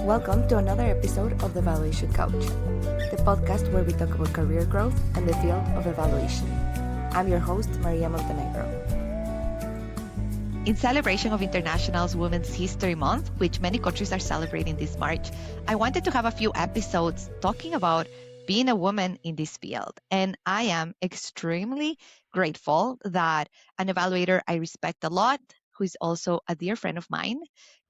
Welcome to another episode of The Evaluation Couch, the podcast where we talk about career growth and the field of evaluation. I'm your host, María Montenegro. In celebration of International Women's History Month, which many countries are celebrating this March, I wanted to have a few episodes talking about being a woman in this field. And I am extremely grateful that an evaluator I respect a lot, who is also a dear friend of mine,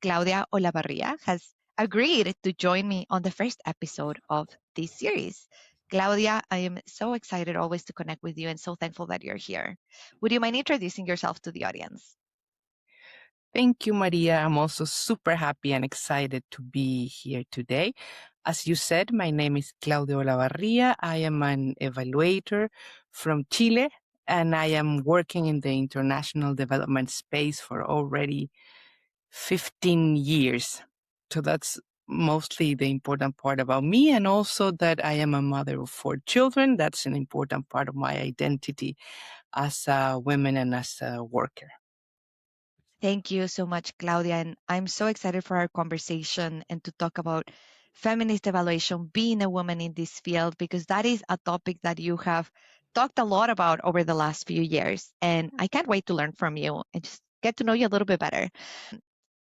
Claudia Olavarría, has agreed to join me on the first episode of this series. Claudia, I am so excited always to connect with you and so thankful that you're here. Would you mind introducing yourself to the audience? Thank you, Maria. I'm also super happy and excited to be here today. As you said, my name is Claudia Olavarría. I am an evaluator from Chile, and I am working in the international development space for already 15 years. So that's mostly the important part about me, and also that I am a mother of 4 children. That's an important part of my identity as a woman and as a worker. Thank you so much, Claudia. And I'm so excited for our conversation and to talk about feminist evaluation, being a woman in this field, because that is a topic that you have talked a lot about over the last few years. And I can't wait to learn from you and just get to know you a little bit better.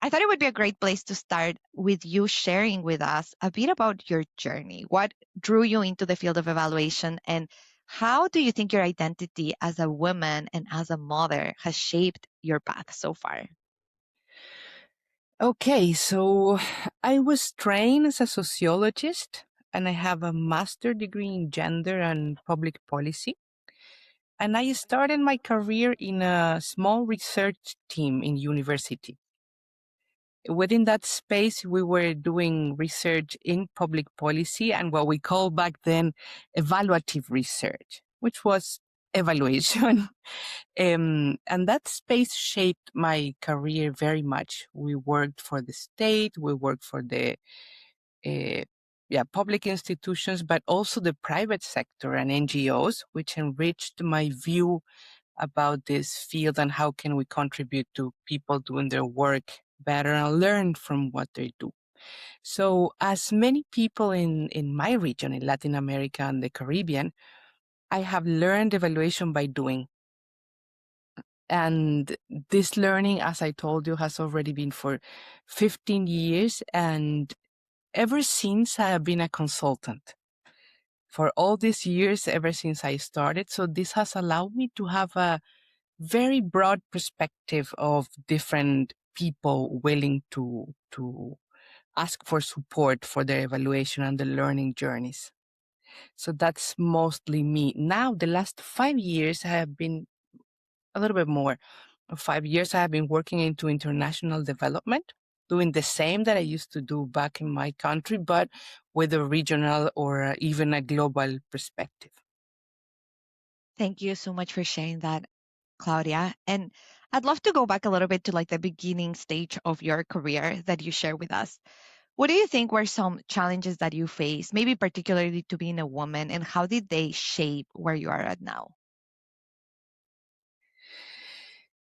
I thought it would be a great place to start with you sharing with us a bit about your journey. What drew you into the field of evaluation, and how do you think your identity as a woman and as a mother has shaped your path so far? Okay, so I was trained as a sociologist, and I have a master's degree in gender and public policy. And I started my career in a small research team in university. Within that space, we were doing research in public policy and what we called back then evaluative research, which was evaluation. And that space shaped my career very much. We worked for the state, we worked for the public institutions, but also the private sector and NGOs, which enriched my view about this field and how can we contribute to people doing their work better and learn from what they do. So as many people in my region, in Latin America and the Caribbean, I have learned evaluation by doing. And this learning, as I told you, has already been for 15 years. And ever since I have been a consultant for all these years, ever since I started. So this has allowed me to have a very broad perspective of different people willing to ask for support for their evaluation and the learning journeys. So that's mostly me. Now, the last 5 years, I have been a little bit more. 5 years, I have been working into international development, doing the same that I used to do back in my country, but with a regional or even a global perspective. Thank you so much for sharing that, Claudia. And I'd love to go back a little bit to like the beginning stage of your career that you share with us. What do you think were some challenges that you faced, maybe particularly to being a woman, and how did they shape where you are at now?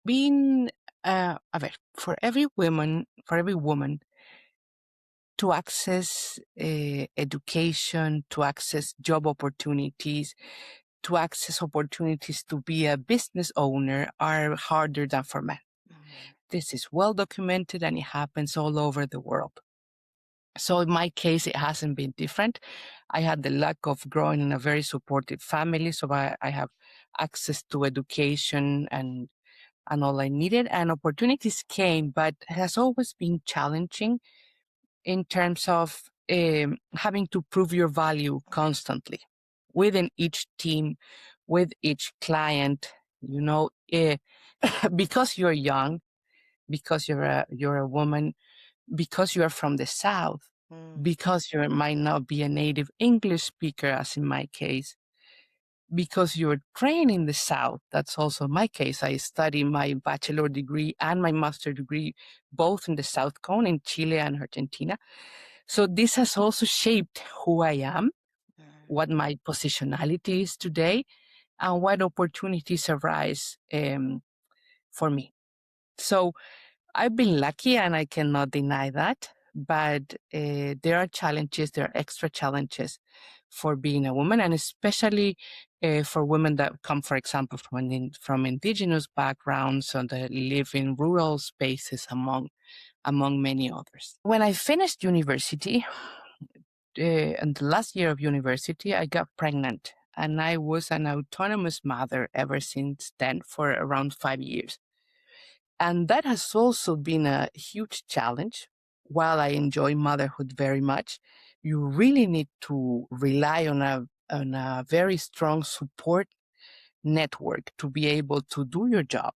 Being, for every woman, to access education, to access job opportunities, to access opportunities to be a business owner are harder than for men. This is well documented and it happens all over the world. So in my case, it hasn't been different. I had the luck of growing in a very supportive family, so I have access to education and all I needed, and opportunities came, but it has always been challenging in terms of having to prove your value constantly within each team, with each client, because you're young, because you're a woman, because you are from the South, because you might not be a native English speaker, as in my case, because you're trained in the South. That's also my case. I studied my bachelor degree and my master degree both in the South Cone in Chile and Argentina. So this has also shaped who I am, what my positionality is today, and what opportunities arise for me. So I've been lucky and I cannot deny that, but there are challenges, there are extra challenges for being a woman, and especially for women that come, for example, from indigenous backgrounds or that live in rural spaces, among many others. When I finished university, in the last year of university, I got pregnant, and I was an autonomous mother ever since then for around 5 years. And that has also been a huge challenge. While I enjoy motherhood very much, you really need to rely on a very strong support network to be able to do your job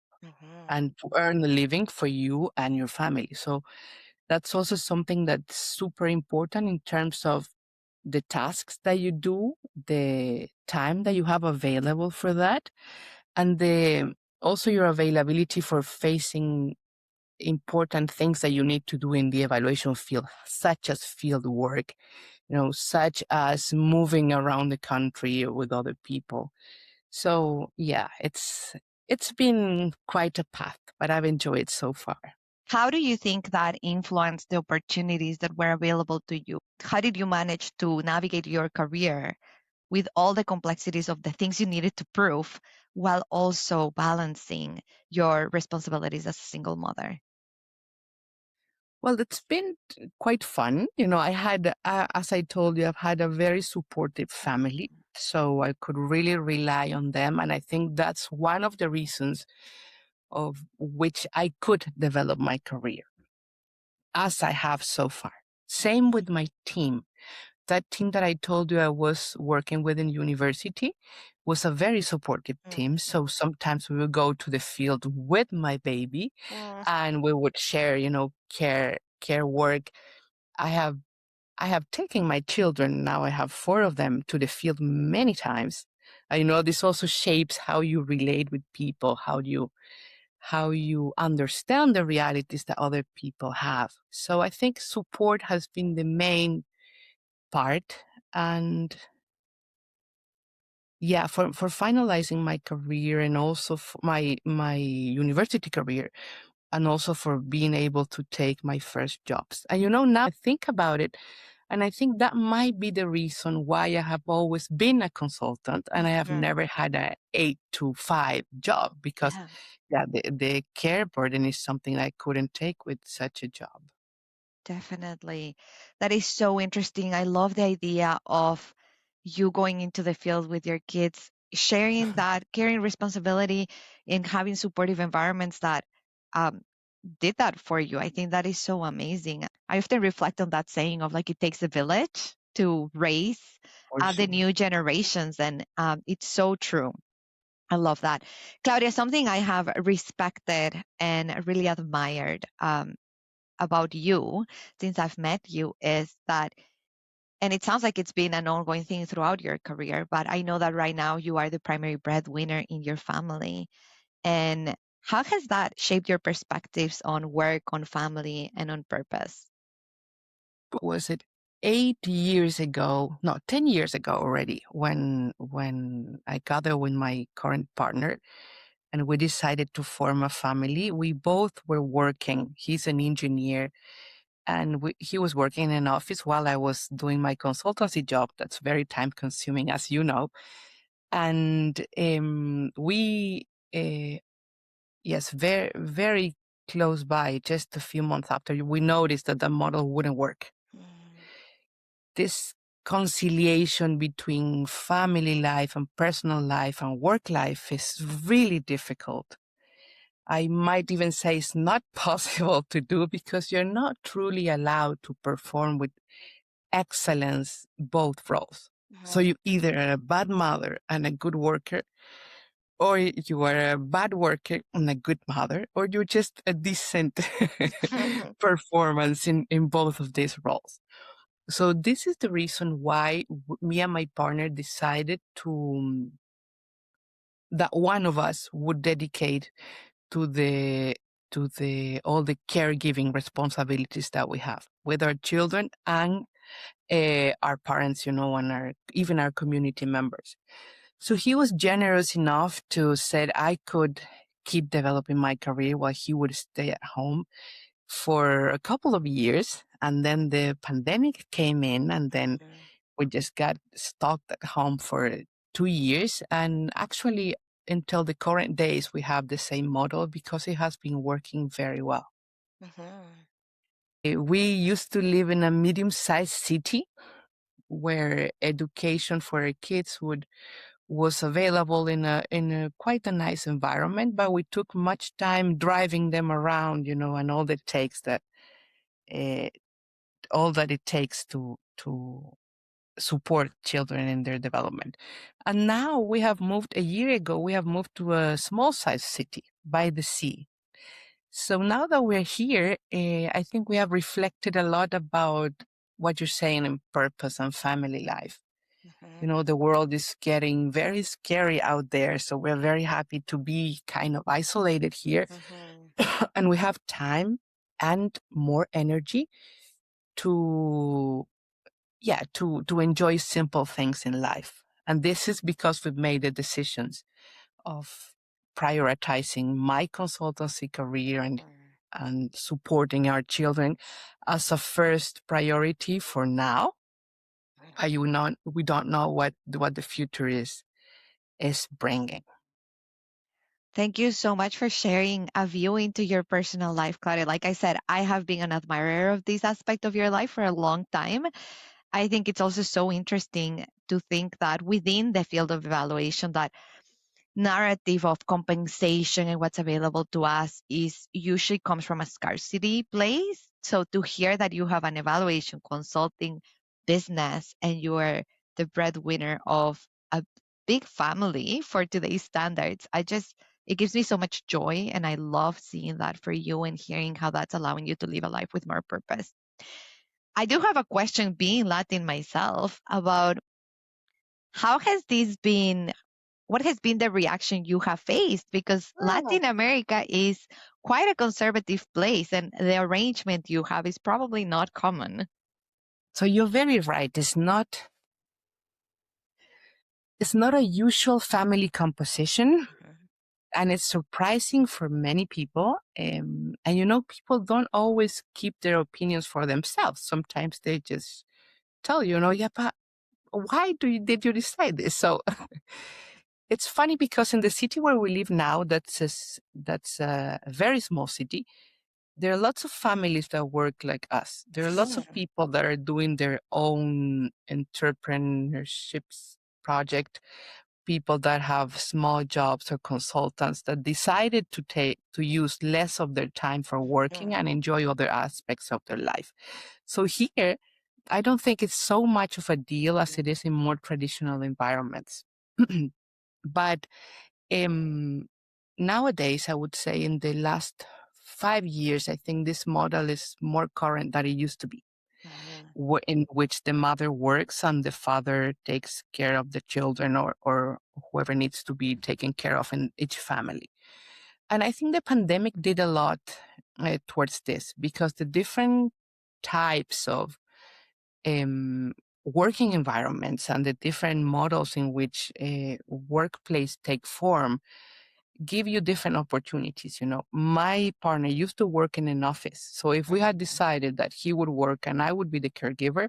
and to earn a living for you and your family. So that's also something that's super important in terms of the tasks that you do, the time that you have available for that, and also your availability for facing important things that you need to do in the evaluation field, such as field work, such as moving around the country with other people. So yeah, it's been quite a path, but I've enjoyed it so far. How do you think that influenced the opportunities that were available to you? How did you manage to navigate your career with all the complexities of the things you needed to prove while also balancing your responsibilities as a single mother? Well, it's been quite fun. I had, as I told you, I've had a very supportive family, so I could really rely on them. And I think that's one of the reasons of which I could develop my career as I have so far. Same with my team. That team that I told you I was working with in university was a very supportive team. So sometimes we would go to the field with my baby and we would share, care work. I have taken my children, now I have 4 of them, to the field many times. I know this also shapes how you relate with people, how you understand the realities that other people have. So I think support has been the main part. And yeah, for finalizing my career and also for my university career, and also for being able to take my first jobs. And now I think about it, and I think that might be the reason why I have always been a consultant and I have never had a 8 to 5 job, because the care burden is something I couldn't take with such a job. Definitely. That is so interesting. I love the idea of you going into the field with your kids, sharing that caring responsibility and having supportive environments that um, did that for you. I think that is so amazing. I often reflect on that saying of like it takes a village to raise For the sure. new generations. And it's so true. I love that. Claudia, something I have respected and really admired about you since I've met you is that, and it sounds like it's been an ongoing thing throughout your career, but I know that right now you are the primary breadwinner in your family. And how has that shaped your perspectives on work, on family, and on purpose? Was it 8 years ago? No, 10 years ago already, when I gathered with my current partner and we decided to form a family. We both were working. He's an engineer, and he was working in an office while I was doing my consultancy job. That's very time consuming, as you know. And we, yes, very, very close by, just a few months after, we noticed that the model wouldn't work. This conciliation between family life and personal life and work life is really difficult. I might even say it's not possible to do, because you're not truly allowed to perform with excellence both roles. So you either are a bad mother and a good worker, or you are a bad worker and a good mother, or you're just a decent performance in both of these roles. So this is the reason why me and my partner decided that one of us would dedicate to the all the caregiving responsibilities that we have with our children and our parents, and even our community members. So he was generous enough to say I could keep developing my career while he would stay at home for a couple of years. And then the pandemic came in, and then we just got stuck at home for 2 years. And actually, until the current days, we have the same model because it has been working very well. We used to live in a medium-sized city where education for our kids was available in a quite a nice environment, but we took much time driving them around, and all that it takes to support children in their development. And now a year ago, we have moved to a small sized city by the sea. So now that we're here, I think we have reflected a lot about what you're saying in purpose and family life. The world is getting very scary out there. So we're very happy to be kind of isolated here. And we have time and more energy to enjoy simple things in life. And this is because we've made the decisions of prioritizing my consultancy career and supporting our children as a first priority for now. We don't know what the future is bringing. Thank you so much for sharing a view into your personal life, Claudia. Like I said, I have been an admirer of this aspect of your life for a long time. I think it's also so interesting to think that within the field of evaluation, that narrative of compensation and what's available to us is usually comes from a scarcity place. So to hear that you have an evaluation consulting business and you are the breadwinner of a big family for today's standards, it gives me so much joy, and I love seeing that for you and hearing how that's allowing you to live a life with more purpose. I do have a question, being Latin myself, about how has this been, what has been the reaction you have faced? Because Latin America is quite a conservative place, and the arrangement you have is probably not common. So you're very right. It's not a usual family composition. And it's surprising for many people. And people don't always keep their opinions for themselves. Sometimes they just tell yeah, but why did you decide this? So it's funny because in the city where we live now, that's a very small city. There are lots of families that work like us. There are lots of people that are doing their own entrepreneurships project, people that have small jobs or consultants that decided to use less of their time for working and enjoy other aspects of their life. So here, I don't think it's so much of a deal as it is in more traditional environments. But nowadays, I would say in the last 5 years, I think this model is more current than it used to be, in which the mother works and the father takes care of the children or whoever needs to be taken care of in each family. And I think the pandemic did a lot towards this, because the different types of working environments and the different models in which workplace take form give you different opportunities. My partner used to work in an office. So if we had decided that he would work and I would be the caregiver,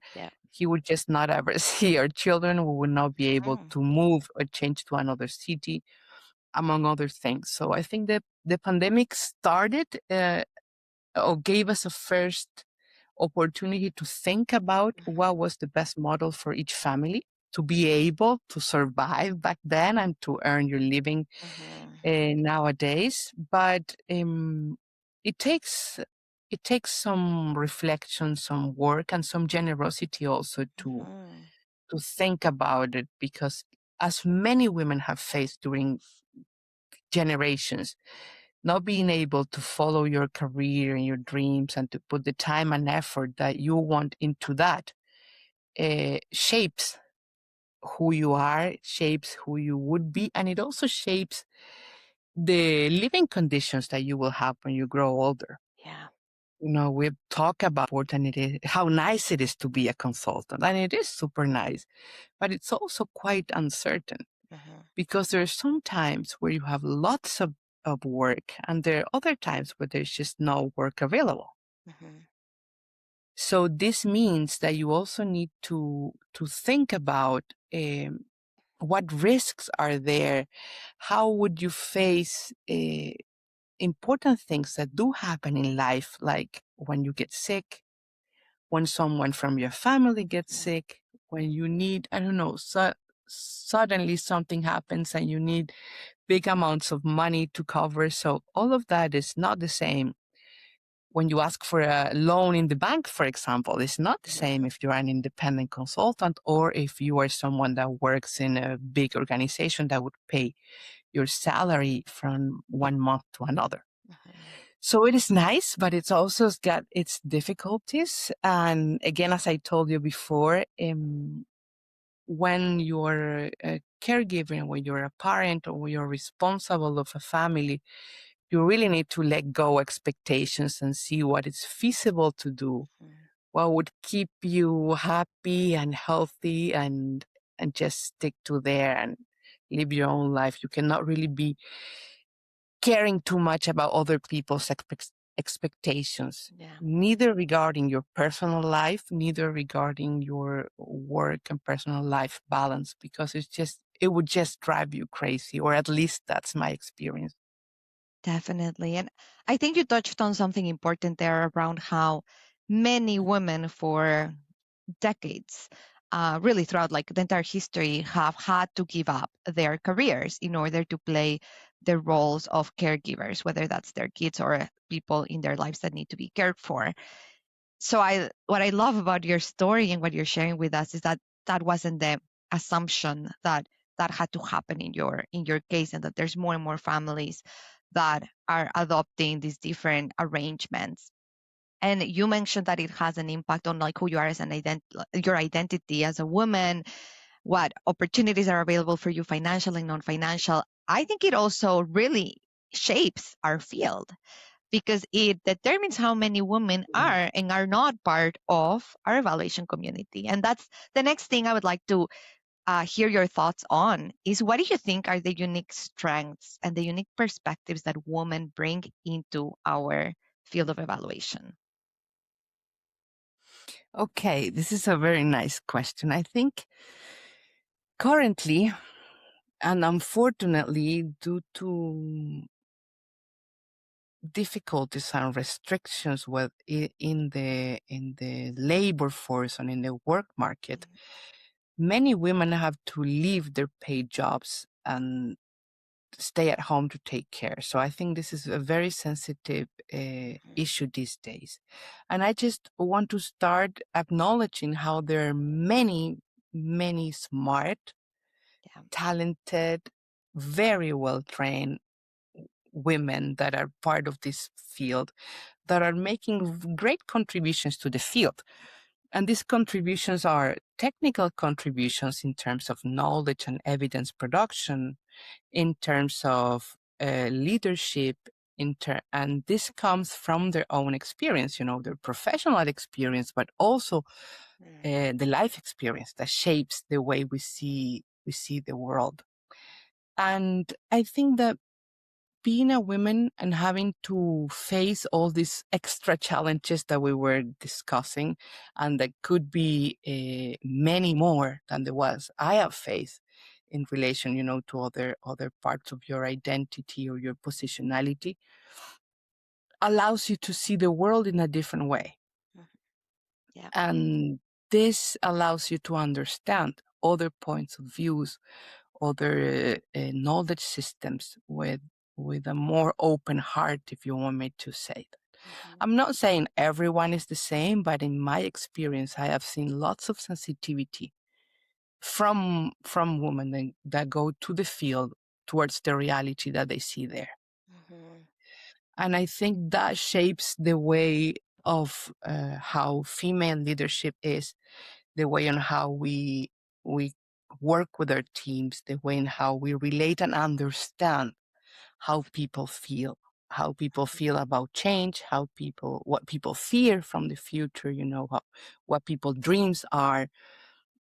he would just not ever see our children. We would not be able to move or change to another city, among other things. So I think that the pandemic started or gave us a first opportunity to think about what was the best model for each family to be able to survive back then and to earn your living nowadays. But it takes some reflection, some work, and some generosity also to think about it, because as many women have faced during generations, not being able to follow your career and your dreams and to put the time and effort that you want into that shapes who you are, shapes who you would be, and it also shapes the living conditions that you will have when you grow older. We talk about important it is, how nice it is to be a consultant, and it is super nice, but it's also quite uncertain, because there are some times where you have lots of work, and there are other times where there's just no work available. So this means that you also need to think about what risks are there. How would you face important things that do happen in life, like when you get sick, when someone from your family gets sick, when you need, I don't know, suddenly something happens and you need big amounts of money to cover. So all of that is not the same. When you ask for a loan in the bank, for example, it's not the same if you're an independent consultant or if you are someone that works in a big organization that would pay your salary from one month to another. So it is nice, but it's also got its difficulties. And again, as I told you before, when you're a caregiver, when you're a parent, or when you're responsible of a family, you really need to let go expectations and see what is feasible to do, what would keep you happy and healthy, and just stick to there and live your own life. You cannot really be caring too much about other people's expectations, neither regarding your personal life, neither regarding your work and personal life balance, because it would just drive you crazy, or at least that's my experience. Definitely. And I think you touched on something important there around how many women for decades, really throughout like the entire history, have had to give up their careers in order to play the roles of caregivers, whether that's their kids or people in their lives that need to be cared for. So what I love about your story and what you're sharing with us is that that wasn't the assumption that had to happen in your case, and that there's more and more families that are adopting these different arrangements. And you mentioned that it has an impact on like who you are as your identity as a woman, what opportunities are available for you, financial and non-financial. I think it also really shapes our field because it determines how many women are and are not part of our evaluation community. And that's the next thing I would like to hear your thoughts on is, what do you think are the unique strengths and the unique perspectives that women bring into our field of evaluation? Okay, this is a very nice question. I think currently, and unfortunately, due to difficulties and restrictions in the labor force and in the work market, many women have to leave their paid jobs and stay at home to take care. So I think this is a very sensitive issue these days. And I just want to start acknowledging how there are many, many smart, talented, very well trained women that are part of this field that are making great contributions to the field. And these contributions are technical contributions in terms of knowledge and evidence production, in terms of leadership, and this comes from their own experience, their professional experience, but also the life experience that shapes the way we see the world. And I think that being a woman and having to face all these extra challenges that we were discussing, and that could be many more than the ones I have faced in relation, to other parts of your identity or your positionality, allows you to see the world in a different way. And this allows you to understand other points of views, other knowledge systems with a more open heart, if you want me to say that. I'm not saying everyone is the same, but in my experience, I have seen lots of sensitivity from women that go to the field towards the reality that they see there. And I think that shapes the way of how female leadership is, the way on how we work with our teams, the way in how we relate and understand how people feel about change, what people fear from the future, what people's dreams are.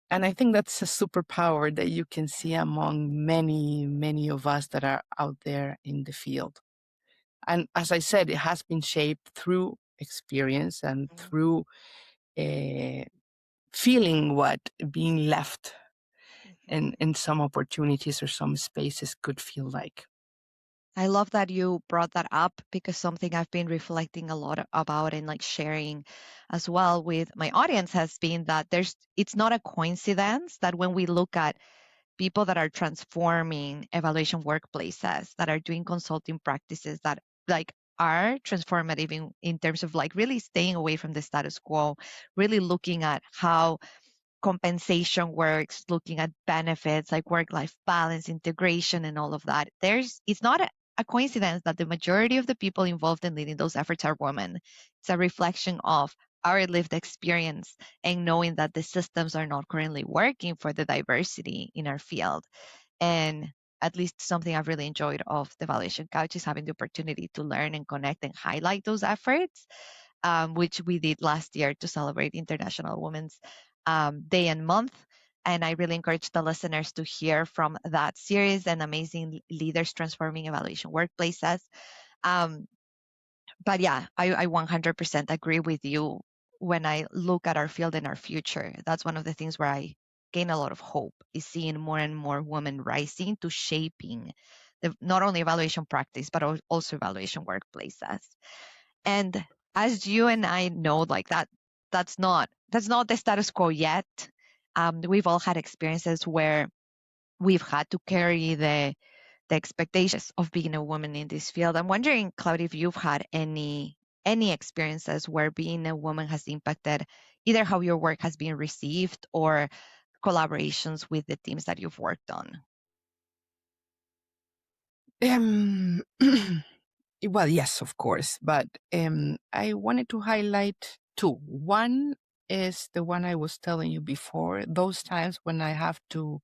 And I think that's a superpower that you can see among many, many of us that are out there in the field. And as I said, it has been shaped through experience and through feeling what being left in some opportunities or some spaces could feel like. I love that you brought that up, because something I've been reflecting a lot about and like sharing as well with my audience has been that it's not a coincidence that when we look at people that are transforming evaluation workplaces, that are doing consulting practices that like are transformative in terms of like really staying away from the status quo, really looking at how compensation works, looking at benefits like work-life balance, integration, and all of that. It's not a coincidence that the majority of the people involved in leading those efforts are women. It's a reflection of our lived experience and knowing that the systems are not currently working for the diversity in our field. And at least something I've really enjoyed of the Evaluation Couch is having the opportunity to learn and connect and highlight those efforts, which we did last year to celebrate International Women's Day and Month. And I really encourage the listeners to hear from that series and amazing leaders transforming evaluation workplaces. Um, but yeah, I 100% agree with you. When I look at our field and our future, that's one of the things where I gain a lot of hope, is seeing more and more women rising to shaping not only evaluation practice, but also evaluation workplaces. And as you and I know, like that's not the status quo yet. We've all had experiences where we've had to carry the expectations of being a woman in this field. I'm wondering, Claudia, if you've had any experiences where being a woman has impacted either how your work has been received or collaborations with the teams that you've worked on. Well, yes, of course, but I wanted to highlight two. One is the one I was telling you before, those times when I have to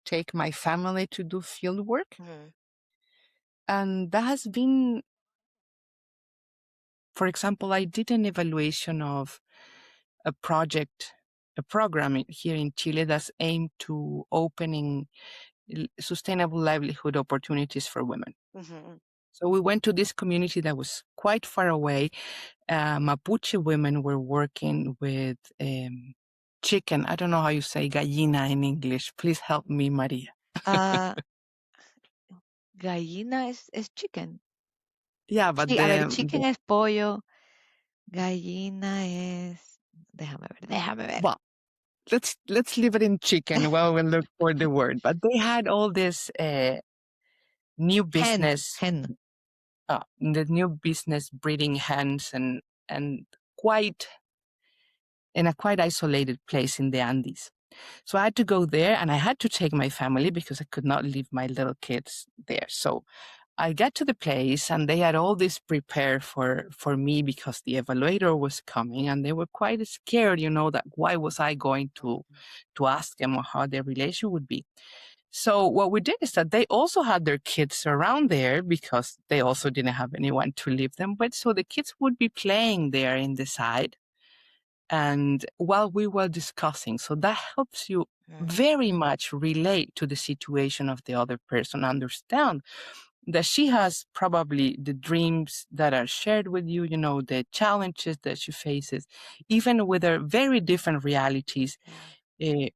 take my family to do field work. And that has been, for example, I did an evaluation of a program here in Chile that's aimed to opening sustainable livelihood opportunities for women. So we went to this community that was quite far away. Mapuche women were working with chicken. I don't know how you say gallina in English. Please help me, Maria. Gallina es chicken. Yeah, but Sí, a ver, chicken es pollo, gallina es... Déjame ver. Well, let's leave it in chicken while we look for the word. But they had all this new business, Hen. the new business breeding hens and quite in a quite isolated place in the Andes. So I had to go there and I had to take my family because I could not leave my little kids there. So I got to the place and they had all this prepared for me because the evaluator was coming and they were quite scared, that why was I going to ask them how their relation would be. So what we did is that they also had their kids around there because they also didn't have anyone to leave them with. So the kids would be playing there in the side. And while we were discussing, so that helps you very much relate to the situation of the other person, understand that she has probably the dreams that are shared with you, the challenges that she faces, even with their very different realities.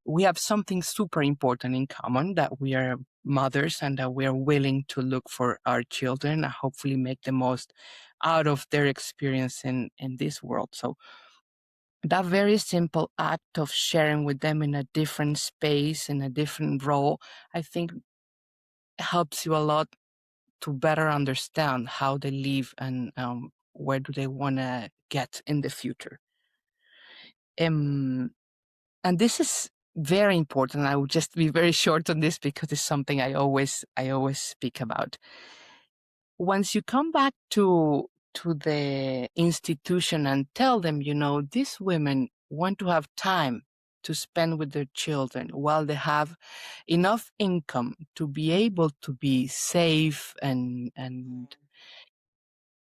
We have something super important in common, that we are mothers and that we are willing to look for our children and hopefully make the most out of their experience in this world. So that very simple act of sharing with them in a different space, in a different role, I think helps you a lot to better understand how they live and where do they want to get in the future. And this is very important. I will just be very short on this because it's something I always speak about. Once you come back to the institution and tell them, these women want to have time to spend with their children while they have enough income to be able to be safe and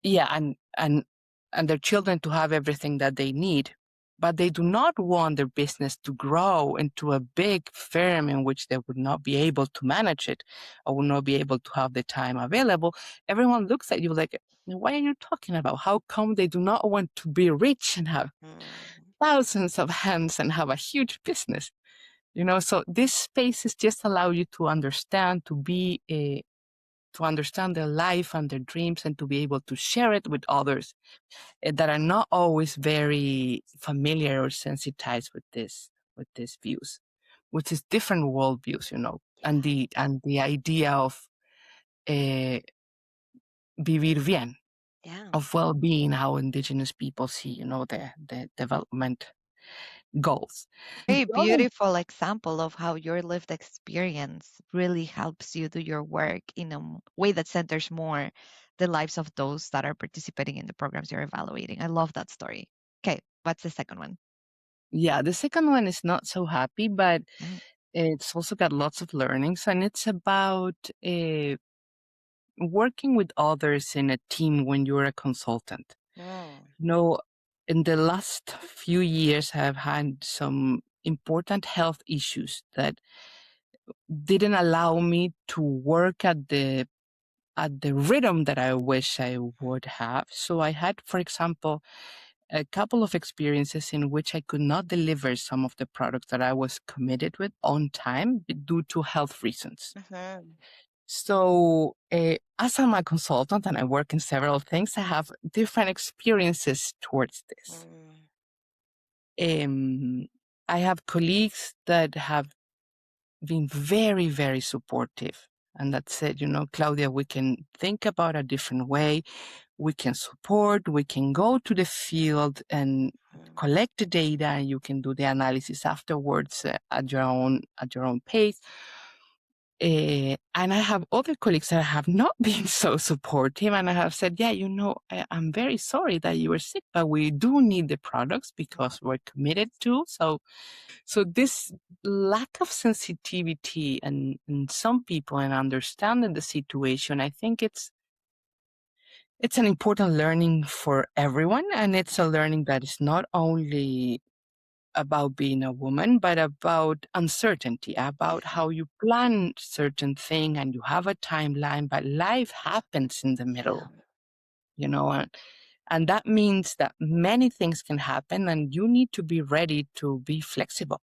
their children to have everything that they need, but they do not want their business to grow into a big firm in which they would not be able to manage it or would not be able to have the time available. Everyone looks at you like, what are you talking about? How come they do not want to be rich and have? thousands of hands and have a huge business. So these spaces just allow you to understand, to understand their life and their dreams, and to be able to share it with others that are not always very familiar or sensitized with these views, which is different worldviews, and the idea of uh, vivir bien, Yeah. of well-being, how indigenous people see, the development goals. Very beautiful example of how your lived experience really helps you do your work in a way that centers more the lives of those that are participating in the programs you're evaluating. I love that story. Okay, what's the second one? Yeah, the second one is not so happy, but Yeah. it's also got lots of learnings, and it's about working with others in a team when you're a consultant. Oh. In the last few years, I've had some important health issues that didn't allow me to work at the rhythm that I wish I would have. So I had, for example, a couple of experiences in which I could not deliver some of the products that I was committed with on time due to health reasons. Mhm. So, as I'm a consultant and I work in several things, I have different experiences towards this. I have colleagues that have been very, very supportive and that said, Claudia, we can think about a different way. We can support, we can go to the field and collect the data, and you can do the analysis afterwards at your own pace. And I have other colleagues that have not been so supportive, and I have said, yeah, I'm very sorry that you were sick, but we do need the products because we're committed to. So this lack of sensitivity in some people and understanding the situation, I think it's an important learning for everyone, and it's a learning that is not only about being a woman, but about uncertainty, about how you plan certain thing and you have a timeline, but life happens in the middle, and that means that many things can happen, and you need to be ready to be flexible,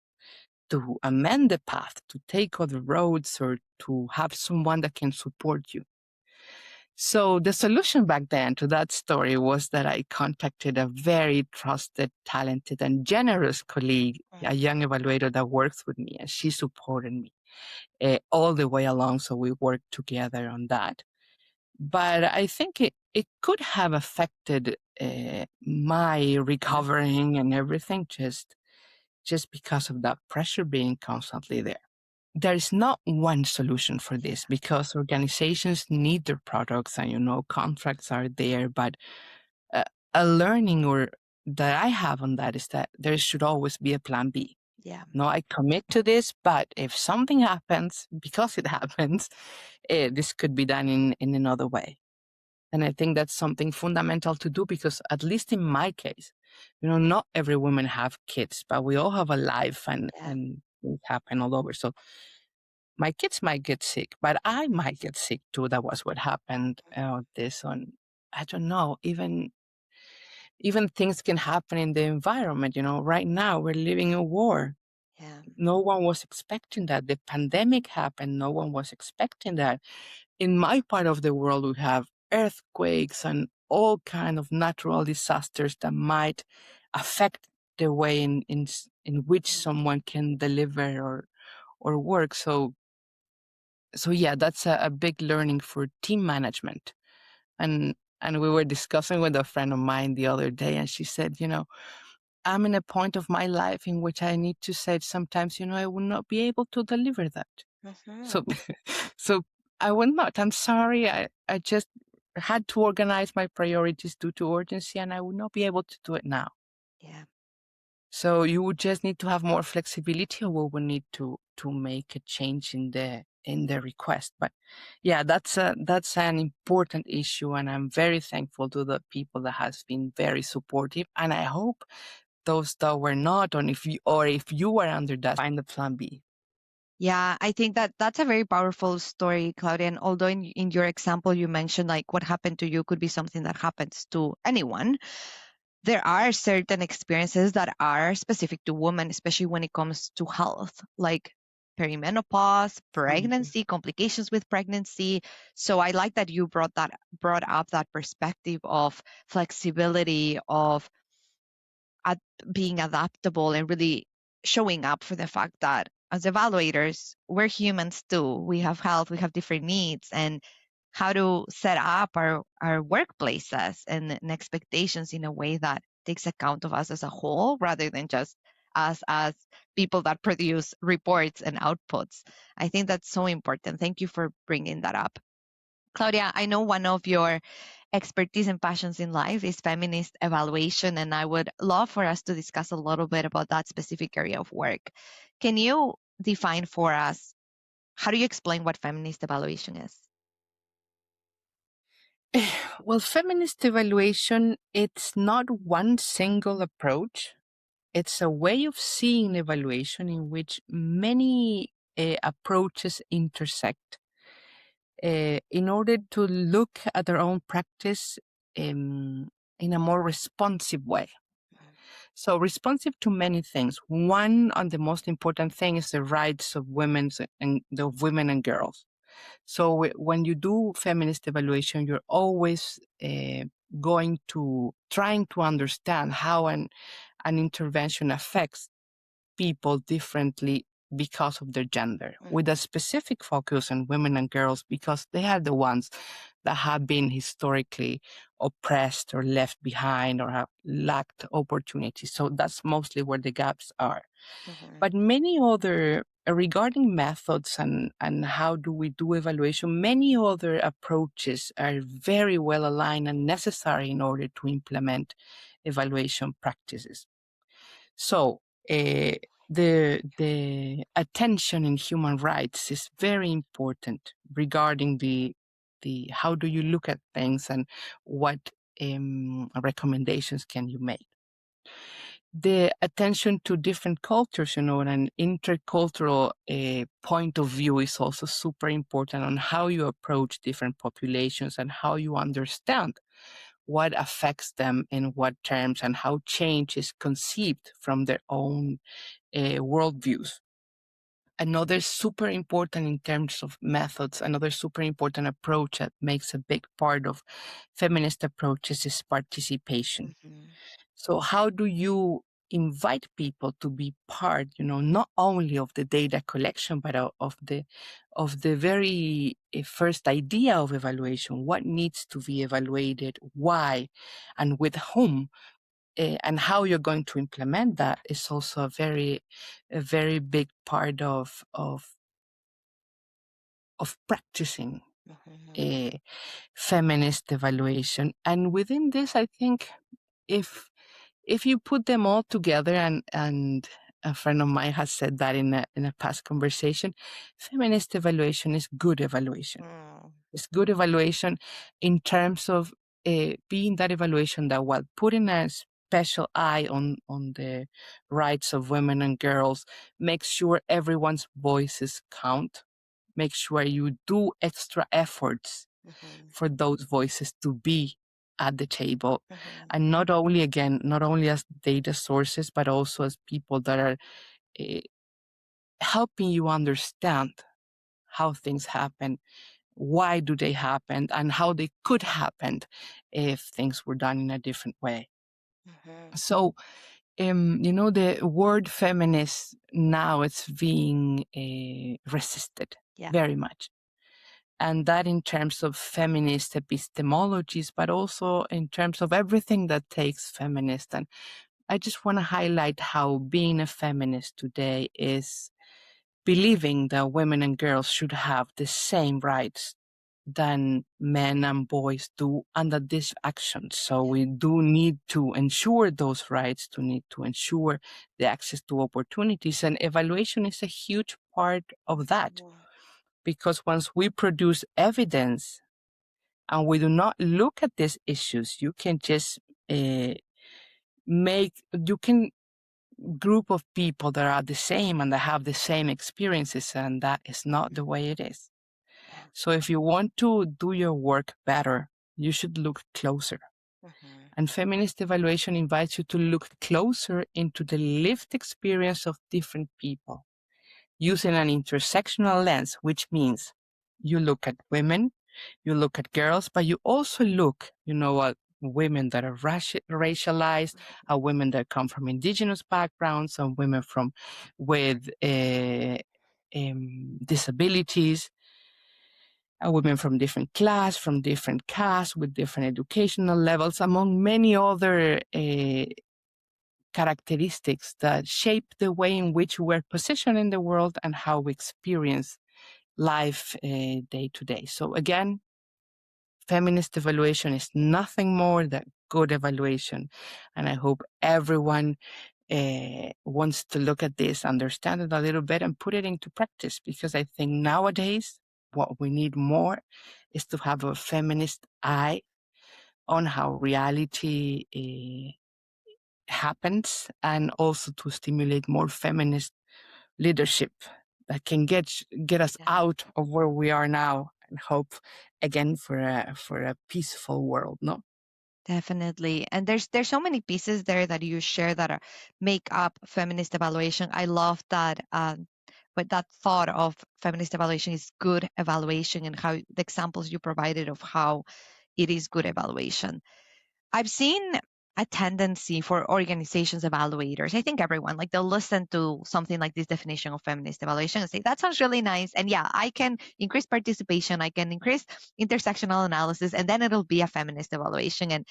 to amend the path, to take other roads, or to have someone that can support you. So the solution back then to that story was that I contacted a very trusted, talented, and generous colleague, a young evaluator that works with me, and she supported me all the way along. So we worked together on that. But I think it could have affected my recovering and everything just because of that pressure being constantly there. There is not one solution for this because organizations need their products and, contracts are there. But a learning that I have on that is that there should always be a plan B. Yeah. No, I commit to this, but if something happens, because it happens, this could be done in another way. And I think that's something fundamental to do because, at least in my case, not every woman have kids, but we all have a life and things happen all over. So my kids might get sick, but I might get sick too. That was what happened. I don't know, even things can happen in the environment. Right now we're living in war. Yeah. No one was expecting that. The pandemic happened. No one was expecting that. In my part of the world, we have earthquakes and all kind of natural disasters that might affect the way in which someone can deliver or work. So yeah, that's a big learning for team management. And we were discussing with a friend of mine the other day, and she said, I'm in a point of my life in which I need to say sometimes, I will not be able to deliver that. So, so I will not. I'm sorry. I just had to organize my priorities due to urgency, and I will not be able to do it now. Yeah. So you would just need to have more flexibility, or we will need to make a change in the request. But yeah, that's an important issue, and I'm very thankful to the people that has been very supportive. And I hope those that were not, or if you were under that, find the plan B. Yeah, I think that's a very powerful story, Claudia. And although in your example you mentioned like what happened to you could be something that happens to anyone, there are certain experiences that are specific to women, especially when it comes to health, like perimenopause, pregnancy, complications with pregnancy. So I like that you brought up that perspective of flexibility, of being adaptable, and really showing up for the fact that as evaluators, we're humans too. We have health, we have different needs, and how to set up our workplaces and expectations in a way that takes account of us as a whole rather than just us as people that produce reports and outputs. I think that's so important. Thank you for bringing that up. Claudia, I know one of your expertise and passions in life is feminist evaluation, and I would love for us to discuss a little bit about that specific area of work. Can you define for us, how do you explain what feminist evaluation is? Well, feminist evaluation, it's not one single approach. It's a way of seeing evaluation in which many approaches intersect in order to look at their own practice in a more responsive way. So responsive to many things. One and the most important thing is the rights of women and girls. So when you do feminist evaluation, you're always trying to understand how an intervention affects people differently because of their gender, with a specific focus on women and girls, because they are the ones that have been historically oppressed or left behind or have lacked opportunities. So that's mostly where the gaps are. But many other, regarding methods and how do we do evaluation, many other approaches are very well aligned and necessary in order to implement evaluation practices. So the attention in human rights is very important regarding the how do you look at things and what recommendations can you make. The attention to different cultures, and an intercultural point of view is also super important on how you approach different populations and how you understand what affects them in what terms and how change is conceived from their own worldviews. Another super important in terms of methods, another super important approach that makes a big part of feminist approaches is participation. So how do you invite people to be part, not only of the data collection, but of the very first idea of evaluation, what needs to be evaluated, why, and with whom, and how you're going to implement that is also a very big part of practicing feminist evaluation. And within this, I think if you put them all together, and a friend of mine has said that in a past conversation, feminist evaluation is good evaluation. It's good evaluation in terms of being that evaluation that, while putting a special eye on the rights of women and girls, make sure everyone's voices count, make sure you do extra efforts for those voices to be at the table, and not only as data sources, but also as people that are helping you understand how things happen, why do they happen, and how they could happen if things were done in a different way. So the word feminist now, it's being resisted very much. And that in terms of feminist epistemologies, but also in terms of everything that takes feminist. And I just want to highlight how being a feminist today is believing that women and girls should have the same rights than men and boys do under this action. So we do need to ensure those rights, to need to ensure the access to opportunities. And evaluation is a huge part of that. Because once we produce evidence and we do not look at these issues, you can just group of people that are the same and that have the same experiences, and that is not the way it is. So if you want to do your work better, you should look closer And feminist evaluation invites you to look closer into the lived experience of different people using an intersectional lens, which means you look at women, you look at girls, but you also look, at women that are racialized, at women that come from indigenous backgrounds, and women with disabilities, women from different class, from different castes, with different educational levels, among many other characteristics that shape the way in which we're positioned in the world and how we experience life day to day. So again, feminist evaluation is nothing more than good evaluation. And I hope everyone wants to look at this, understand it a little bit, and put it into practice, because I think nowadays what we need more is to have a feminist eye on how reality happens, and also to stimulate more feminist leadership that can get us out of where we are now, and hope again for a peaceful world. No. Definitely. And there's so many pieces there that you share that make up feminist evaluation. I love that but that thought of feminist evaluation is good evaluation, and how the examples you provided of how it is good evaluation. I've seen a tendency for organizations evaluators. I think everyone, like, they'll listen to something like this definition of feminist evaluation and say, that sounds really nice. And yeah, I can increase participation, I can increase intersectional analysis, and then it'll be a feminist evaluation. And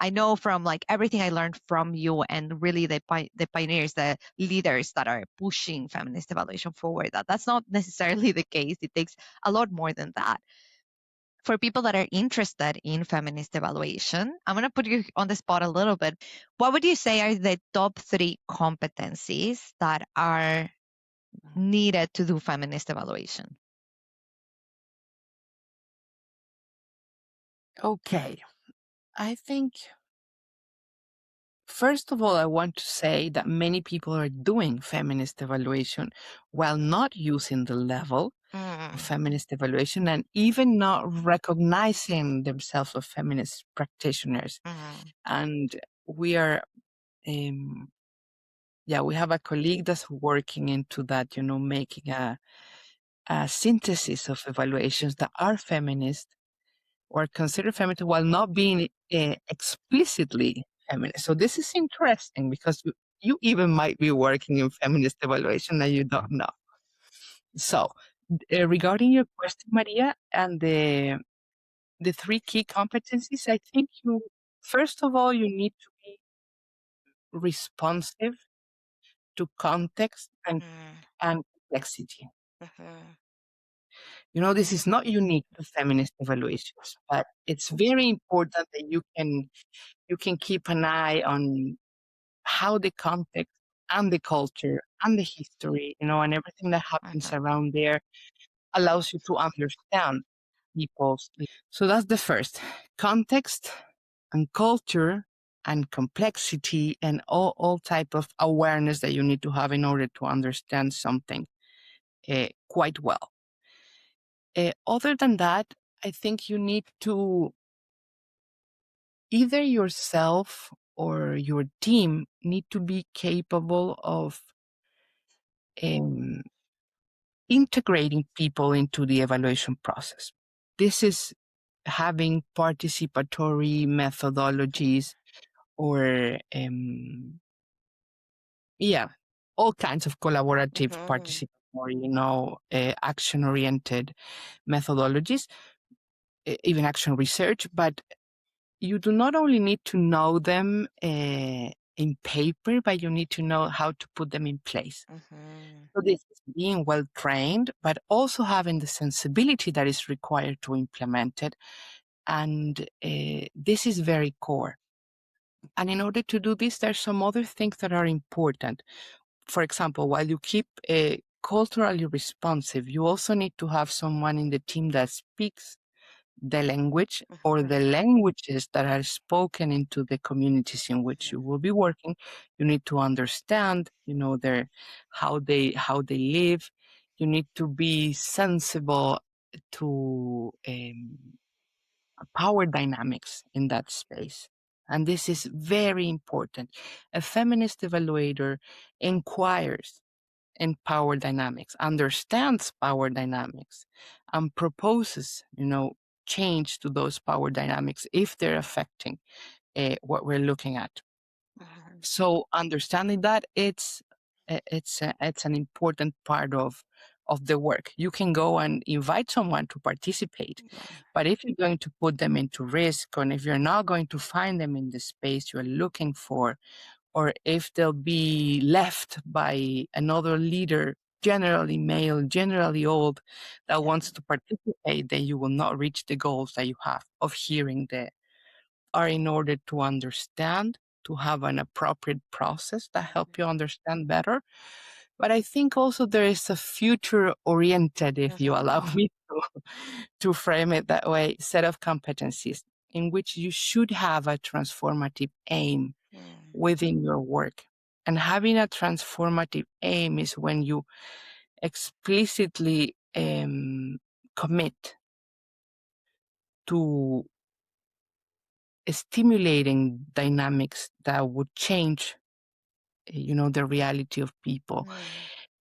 I know from like everything I learned from you, and really the pioneers, the leaders that are pushing feminist evaluation forward, that that's not necessarily the case. It takes a lot more than that. For people that are interested in feminist evaluation, I'm going to put you on the spot a little bit. What would you say are the top 3 competencies that are needed to do feminist evaluation? Okay. I think, first of all, I want to say that many people are doing feminist evaluation while not using the level of feminist evaluation, and even not recognizing themselves as feminist practitioners. And we are, we have a colleague that's working into that, making a synthesis of evaluations that are feminist or considered feminist while not being explicitly feminist. So this is interesting, because you even might be working in feminist evaluation and you don't know. So regarding your question, Maria, and the 3 key competencies, I think first of all, you need to be responsive to context and complexity. This is not unique to feminist evaluations, but it's very important that you can keep an eye on how the context and the culture and the history, and everything that happens around there allows you to understand people's. So that's the first: context and culture and complexity, and all type of awareness that you need to have in order to understand something quite well. Other than that, I think you need to, either yourself or your team need to be capable of integrating people into the evaluation process. This is having participatory methodologies, or all kinds of collaborative, participatory, action-oriented methodologies, even action research. But you do not only need to know them in paper, but you need to know how to put them in place. So this is being well trained, but also having the sensibility that is required to implement it. And this is very core. And in order to do this, there's some other things that are important. For example, while you keep culturally responsive, you also need to have someone in the team that speaks the language or the languages that are spoken into the communities in which you will be working. You need to understand, how they live. You need to be sensible to power dynamics in that space. And this is very important. A feminist evaluator inquires in power dynamics, understands power dynamics, and proposes, change to those power dynamics if they're affecting what we're looking at. So understanding that it's an important part of the work. You can go and invite someone to participate, but if you're going to put them into risk, and if you're not going to find them in the space you're looking for, or if they'll be left by another leader, generally male, generally old, that wants to participate, then you will not reach the goals that you have of hearing are in order to understand, to have an appropriate process that help you understand better. But I think also there is a future oriented, if you allow me to frame it that way, set of competencies in which you should have a transformative aim within your work. And having a transformative aim is when you explicitly commit to stimulating dynamics that would change, the reality of people,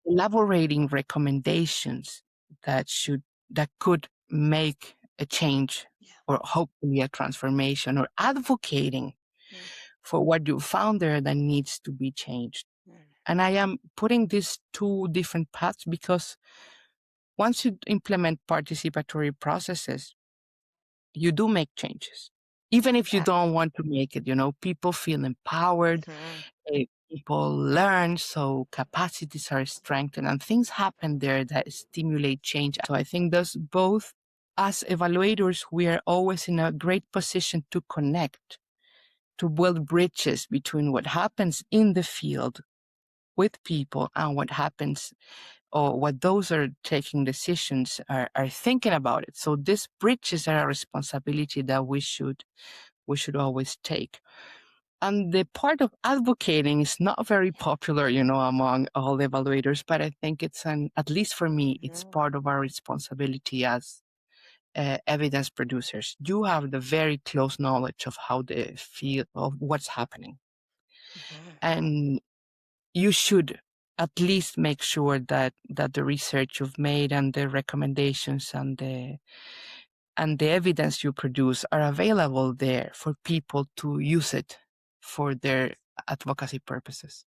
elaborating recommendations that could make a change or hopefully a transformation, or advocating for what you found there that needs to be changed. And I am putting these two different paths because once you implement participatory processes, you do make changes. Even if you don't want to make it, people feel empowered, people learn, so capacities are strengthened, and things happen there that stimulate change. So I think those both, as evaluators, we are always in a great position to connect, to build bridges between what happens in the field with people and what happens, or what those are taking decisions are thinking about it. So these bridges are a responsibility that we should always take. And the part of advocating is not very popular, among all the evaluators, but I think at least for me, it's part of our responsibility as evidence producers. You have the very close knowledge of how they feel, of what's happening. And you should at least make sure that the research you've made and the recommendations and the evidence you produce are available there for people to use it for their advocacy purposes.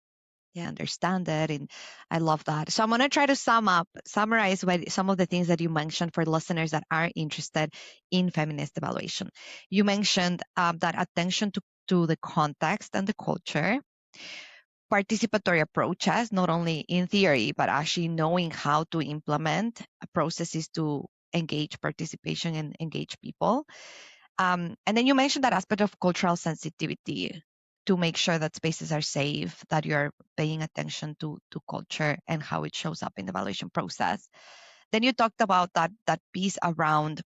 Yeah, understand it. And I love that. So I'm going to try to summarize some of the things that you mentioned for listeners that are interested in feminist evaluation. You mentioned that attention to the context and the culture, participatory approaches, not only in theory, but actually knowing how to implement processes to engage participation and engage people. And then you mentioned that aspect of cultural sensitivity to make sure that spaces are safe, that you're paying attention to culture and how it shows up in the evaluation process. Then you talked about that piece around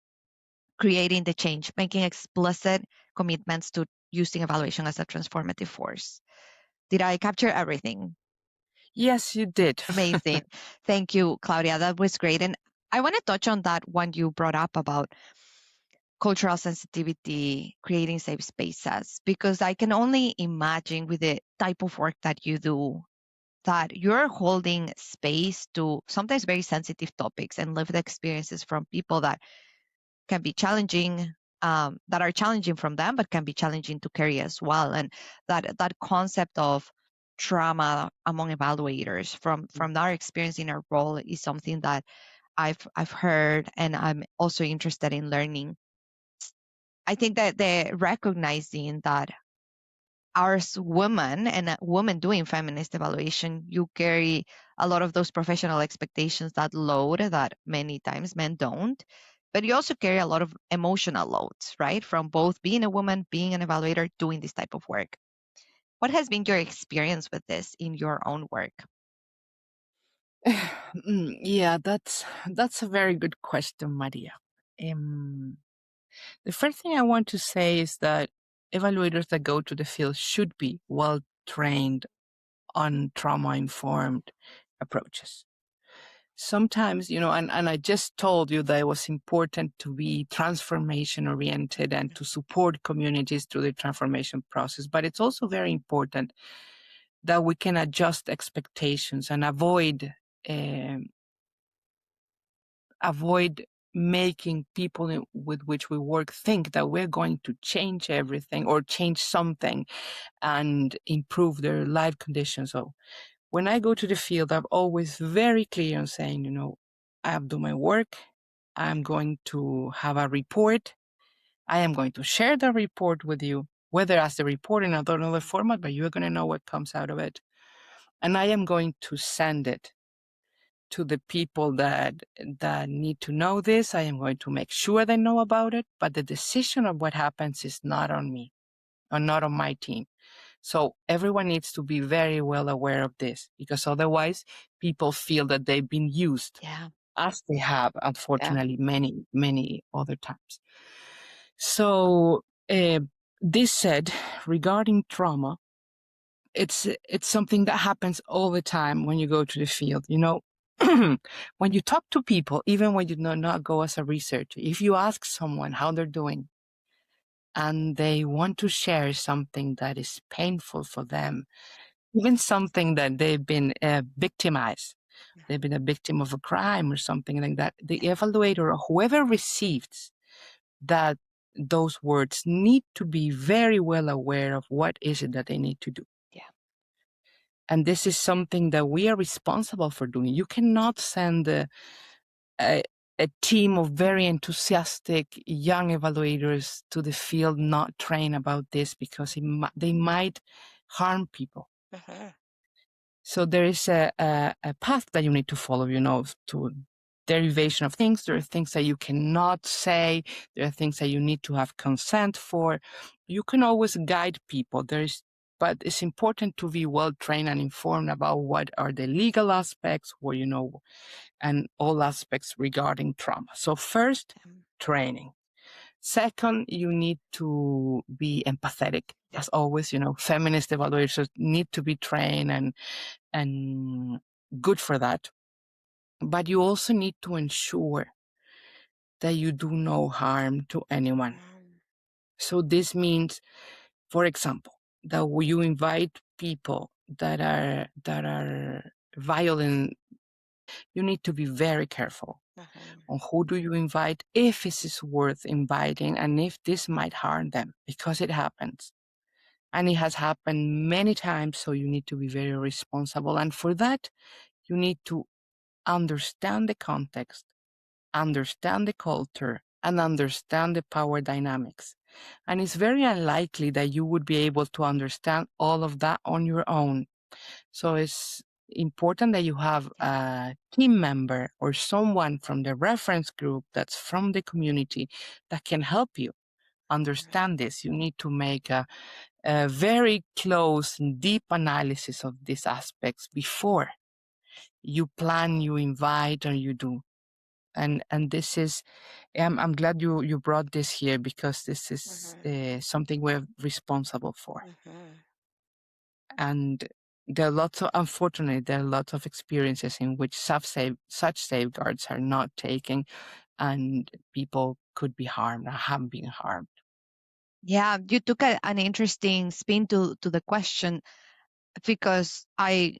creating the change, making explicit commitments to using evaluation as a transformative force. Did I capture everything? Yes, you did. Amazing. Thank you, Claudia. That was great. And I want to touch on that one you brought up about cultural sensitivity, creating safe spaces, because I can only imagine with the type of work that you do that you're holding space to sometimes very sensitive topics and lived experiences from people that can be challenging, that are challenging from them, but can be challenging to carry as well. And that concept of trauma among evaluators from our experience in our role is something that I've heard, and I'm also interested in learning. I think that the recognizing that as women and a woman doing feminist evaluation, you carry a lot of those professional expectations, that load that many times men don't. But you also carry a lot of emotional loads, right? From both being a woman, being an evaluator, doing this type of work. What has been your experience with this in your own work? Yeah, that's a very good question, Maria. The first thing I want to say is that evaluators that go to the field should be well trained on trauma-informed approaches. sometimes, and I just told you that it was important to be transformation oriented and to support communities through the transformation process. But it's also very important that we can adjust expectations and avoid making people with which we work think that we're going to change everything or change something and improve their life conditions. So when I go to the field, I'm always very clear on saying, I have done my work. I'm going to have a report. I am going to share the report with you, whether as the report in another format, but you're going to know what comes out of it. And I am going to send it to the people that need to know this. I am going to make sure they know about it, but the decision of what happens is not on me or not on my team. So everyone needs to be very well aware of this, because otherwise people feel that they've been used, as they have, unfortunately, many, many other times. So this said, regarding trauma, it's something that happens all the time when you go to the field. When you talk to people, even when you do not go as a researcher, if you ask someone how they're doing and they want to share something that is painful for them, even something that they've been victimized, they've been a victim of a crime or something like that, the evaluator or whoever receives those words need to be very well aware of what is it that they need to do. And this is something that we are responsible for doing. You cannot send a team of very enthusiastic young evaluators to the field not trained about this, because they might harm people. So there is a path that you need to follow, to derivation of things. There are things that you cannot say. There are things that you need to have consent for. You can always guide people. But it's important to be well trained and informed about what are the legal aspects, or, and all aspects regarding trauma. So first, training. Second, you need to be empathetic. As always, feminist evaluators need to be trained and good for that. But you also need to ensure that you do no harm to anyone. So this means, for example, that you invite people that are violent. You need to be very careful on who do you invite, if this is worth inviting, and if this might harm them, because it happens. And it has happened many times, so you need to be very responsible. And for that, you need to understand the context, understand the culture, and understand the power dynamics. And it's very unlikely that you would be able to understand all of that on your own. So it's important that you have a team member or someone from the reference group that's from the community that can help you understand this. You need to make a very close and deep analysis of these aspects before you plan, you invite, or you do. And this is, I'm glad you brought this here, because this is something we're responsible for. And unfortunately, there are lots of experiences in which such safeguards are not taken, and people could be harmed or have been harmed. Yeah, you took an interesting spin to the question, because I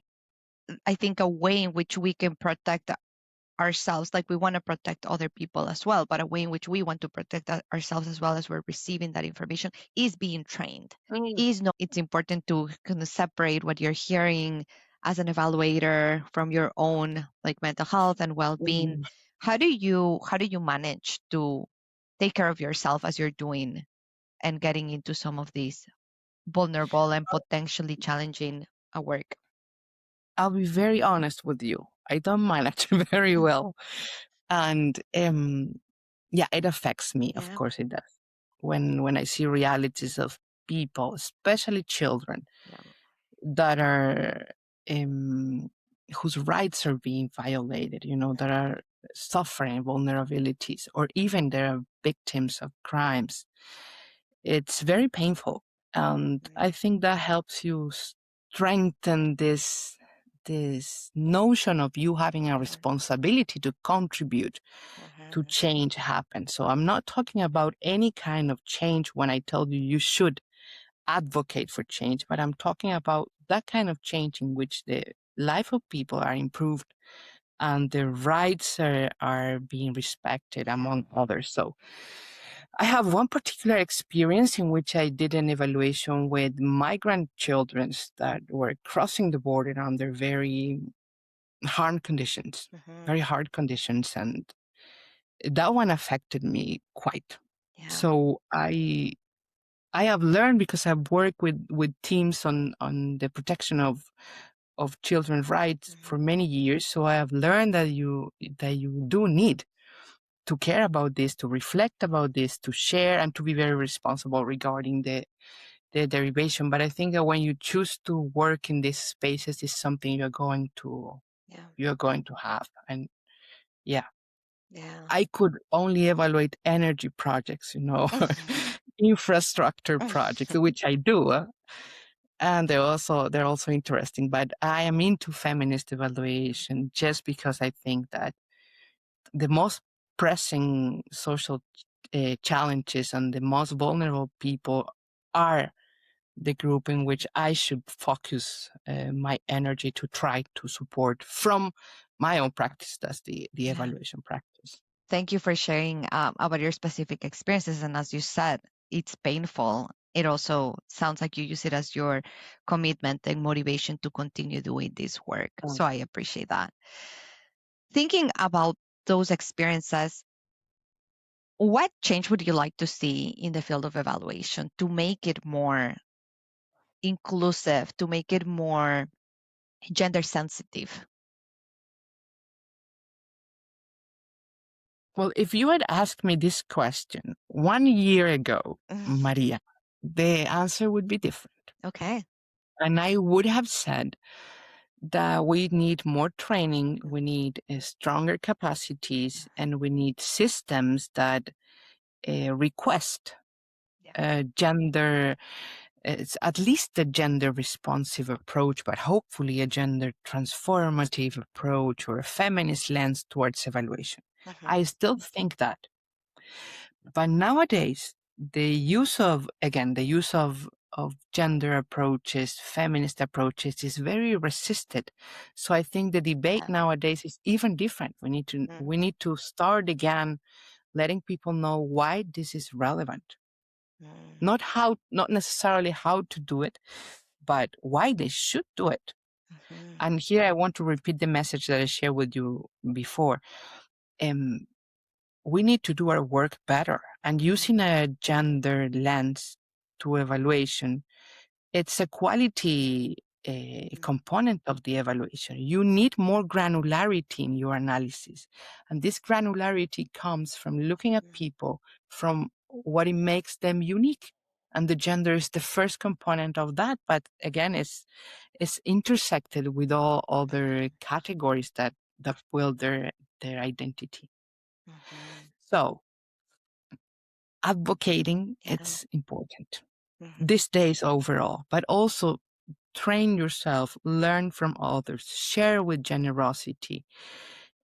think a way in which we can protect ourselves, like we want to protect other people as well, but a way in which we want to protect ourselves as well as we're receiving that information is being trained. It's important to kind of separate what you're hearing as an evaluator from your own like mental health and well-being. How do you manage to take care of yourself as you're doing and getting into some of these vulnerable and potentially challenging work? I'll be very honest with you. I don't manage very well. And it affects me. Of course it does. When I see realities of people, especially children, that are whose rights are being violated, that are suffering vulnerabilities, or even they're victims of crimes, it's very painful. And I think that helps you strengthen this this notion of you having a responsibility to contribute to change happen. So I'm not talking about any kind of change when I tell you you should advocate for change, but I'm talking about that kind of change in which the life of people are improved and their rights are being respected, among others. So I have one particular experience in which I did an evaluation with migrant children that were crossing the border under very hard conditions, very hard conditions. And that one affected me quite. Yeah. So I have learned, because I've worked with teams on the protection of children's rights for many years. So I have learned that you do need to care about this, to reflect about this, to share, and to be very responsible regarding the derivation. But I think that when you choose to work in these spaces, is something you're going to have. And yeah, I could only evaluate energy projects, infrastructure projects, which I do. And they're also interesting. But I am into feminist evaluation just because I think that the most pressing social challenges and the most vulnerable people are the group in which I should focus my energy to try to support from my own practice. That's the evaluation practice. Thank you for sharing about your specific experiences. And as you said, it's painful. It also sounds like you use it as your commitment and motivation to continue doing this work. So I appreciate that. Thinking about those experiences, what change would you like to see in the field of evaluation to make it more inclusive, to make it more gender sensitive? Well, if you had asked me this question 1 year ago, Maria, the answer would be different. Okay. And I would have said that we need more training, we need stronger capacities, and we need systems that request gender, it's at least a gender responsive approach, but hopefully a gender transformative approach or a feminist lens towards evaluation. I still think that. But nowadays, the use of gender approaches, feminist approaches is very resisted. So I think the debate nowadays is even different. We need to start again letting people know why this is relevant. Not necessarily how to do it, but why they should do it. And here I want to repeat the message that I shared with you before. We need to do our work better. And using a gender lens to evaluation, it's a quality component of the evaluation. You need more granularity in your analysis. And this granularity comes from looking at people from what it makes them unique. And the gender is the first component of that. But again, it's intersected with all other categories that build their identity. So advocating, it's important these days overall, but also train yourself, learn from others, share with generosity.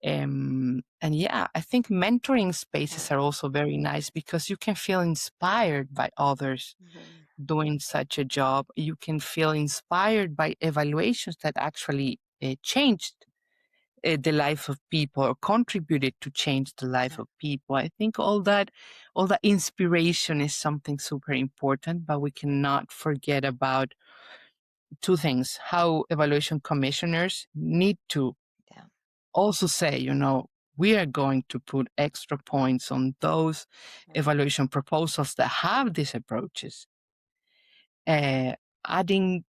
And yeah, I think mentoring spaces are also very nice because you can feel inspired by others doing such a job. You can feel inspired by evaluations that actually changed the life of people or contributed to change the life of people. I think all that inspiration is something super important, but we cannot forget about two things: how evaluation commissioners need to also say, we are going to put extra points on those evaluation proposals that have these approaches. Adding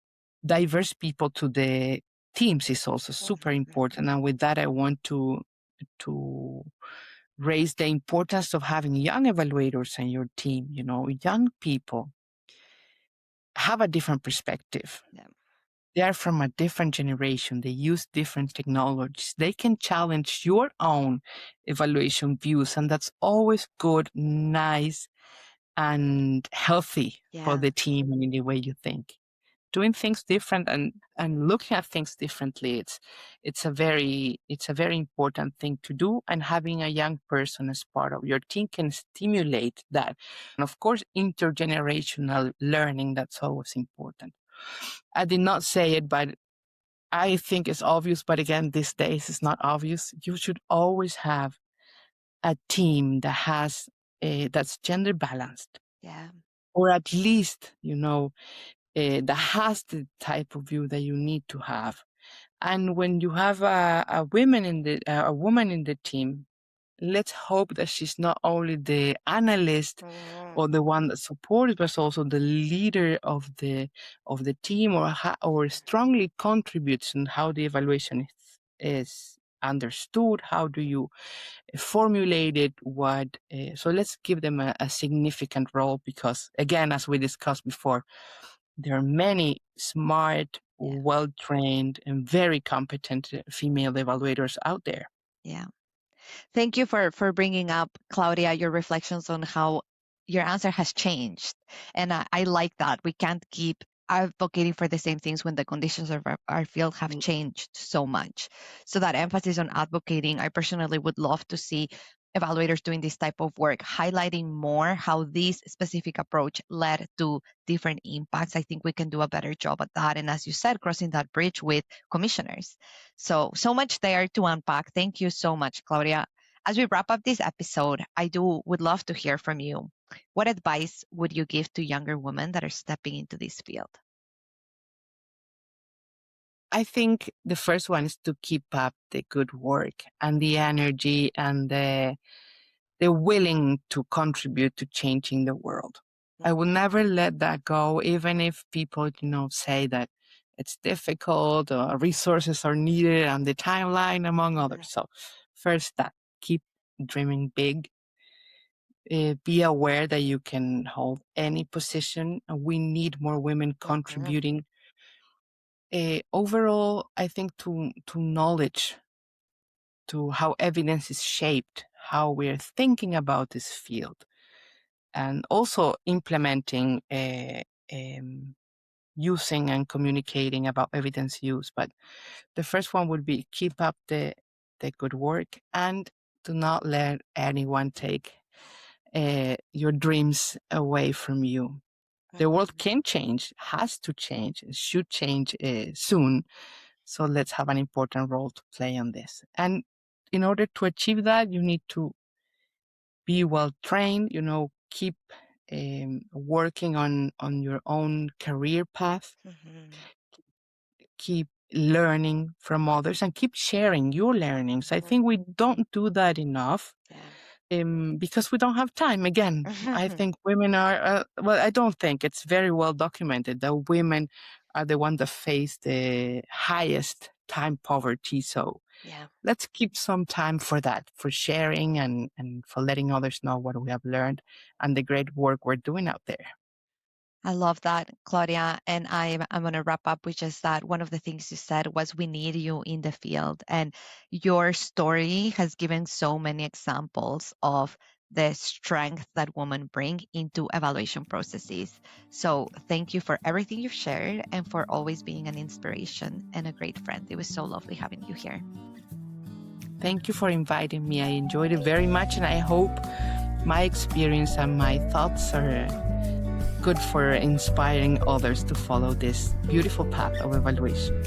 diverse people to the teams is also super important. And with that, I want to raise the importance of having young evaluators in your team. Young people have a different perspective. They are from a different generation. They use different technologies. They can challenge your own evaluation views. And that's always good, nice, and healthy for the team and in the way you think. doing things different and looking at things differently. It's a very important thing to do, and having a young person as part of your team can stimulate that. And of course, intergenerational learning, that's always important. I did not say it, but I think it's obvious, but again, these days it's not obvious. You should always have a team that has that's gender balanced, Yeah. or at least, that has the type of view that you need to have. And when you have a woman in the team, let's hope that she's not only the analyst or the one that supports, but also the leader of the team, or strongly contributes in how the evaluation is understood. How do you formulate it? So let's give them a significant role, because again, as we discussed before, there are many smart, well-trained, and very competent female evaluators out there. Yeah. Thank you for bringing up, Claudia, your reflections on how your answer has changed. And I like that. We can't keep advocating for the same things when the conditions of our field have changed so much. So that emphasis on advocating, I personally would love to see evaluators doing this type of work, highlighting more how this specific approach led to different impacts. I think we can do a better job at that. And as you said, crossing that bridge with commissioners. So much there to unpack. Thank you so much, Claudia. As we wrap up this episode, would love to hear from you. What advice would you give to younger women that are stepping into this field? I think the first one is to keep up the good work and the energy and the willing to contribute to changing the world. I will never let that go, even if people, say that it's difficult, resources are needed, and the timeline, among others. So first, that keep dreaming big. Be aware that you can hold any position. We need more women contributing. Overall, I think to knowledge, to how evidence is shaped, how we're thinking about this field, and also implementing, using and communicating about evidence use. But the first one would be keep up the good work, and do not let anyone take your dreams away from you. The world can change, has to change, should change soon. So let's have an important role to play on this. And in order to achieve that, you need to be well trained, keep working on your own career path, keep learning from others, and keep sharing your learnings. I think we don't do that enough. Because we don't have time. Again, I think women are, I don't think, it's very well documented that women are the ones that face the highest time poverty. So let's keep some time for that, for sharing and for letting others know what we have learned and the great work we're doing out there. I love that, Claudia. And I'm going to wrap up with just that. One of the things you said was we need you in the field. And your story has given so many examples of the strength that women bring into evaluation processes. So thank you for everything you've shared and for always being an inspiration and a great friend. It was so lovely having you here. Thank you for inviting me. I enjoyed it very much, and I hope my experience and my thoughts are good for inspiring others to follow this beautiful path of evaluation.